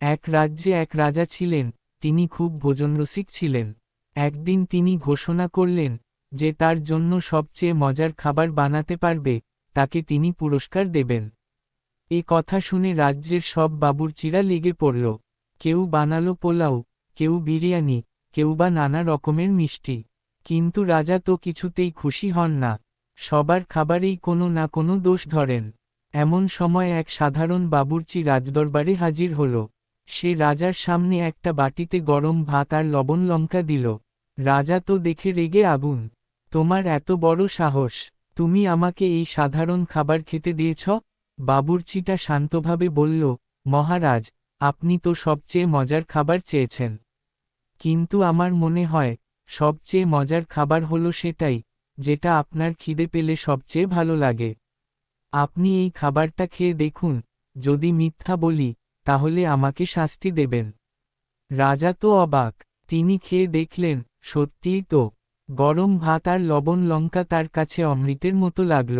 এক রাজ্যে এক রাজা ছিলেন, তিনি খুব ভোজনরসিক ছিলেন। একদিন তিনি ঘোষণা করলেন যে তার জন্য সবচেয়ে মজার খাবার বানাতে পারবে তাকে তিনি পুরস্কার দেবেন। এ কথা শুনে রাজ্যের সব বাবুর্চিরা লেগে পড়ল। কেউ বানালো পোলাও, কেউ বিরিয়ানি, কেউ বা নানা রকমের মিষ্টি। কিন্তু রাজা তো কিছুতেই খুশি হন না। সবার খাবারেই কোনো না কোনো দোষ ধরেন। এমন সময় এক সাধারণ বাবুর্চি রাজদরবারে হাজির হল। সে রাজার সামনে একটা বাটিতে গরম ভাত আর লবণ লঙ্কা দিল। রাজা তো দেখে রেগে আগুন। তোমার এত বড় সাহস, তুমি আমাকে এই সাধারণ খাবার খেতে দিয়েছ? বাবুর্চিটা শান্তভাবে বলল, মহারাজ, আপনি তো সবচেয়ে মজার খাবার চেয়েছেন। কিন্তু আমার মনে হয় সবচেয়ে মজার খাবার হলো সেটাই, যেটা আপনার খিদে পেলে সবচেয়ে ভালো লাগে। আপনি এই খাবারটা খেয়ে দেখুন, যদি মিথ্যা বলি তাহলে আমাকে শাস্তি দেবেন। রাজা তো অবাক। তিনি খেয়ে দেখলেন, সত্যিই তো, গরম ভাত আর লবণ লঙ্কা তার কাছে অমৃতের মতো লাগল।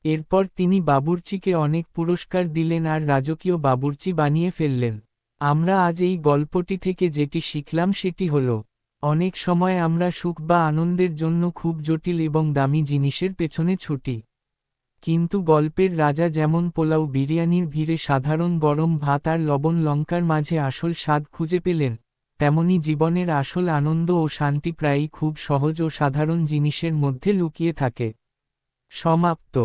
এরপর তিনি বাবুর্চিকে অনেক পুরস্কার দিলেন আর রাজকীয় বাবুর্চি বানিয়ে ফেললেন। আমরা আজ এই গল্পটি থেকে যেটি শিখলাম সেটি হল, অনেক সময় আমরা সুখ বা আনন্দের জন্য খুব জটিল এবং দামি জিনিসের পেছনে ছুটি। কিন্তু গল্পের রাজা যেমন পোলাও বিরিয়ানির ভিড়ে সাধারণ গরম ভাত আর লবণ লঙ্কার মাঝে আসল স্বাদ খুঁজে পেলেন, তেমনি জীবনের আসল আনন্দ ও শান্তি প্রায়ই খুব সহজ ও সাধারণ জিনিসের মধ্যে লুকিয়ে থাকে। সমাপ্ত।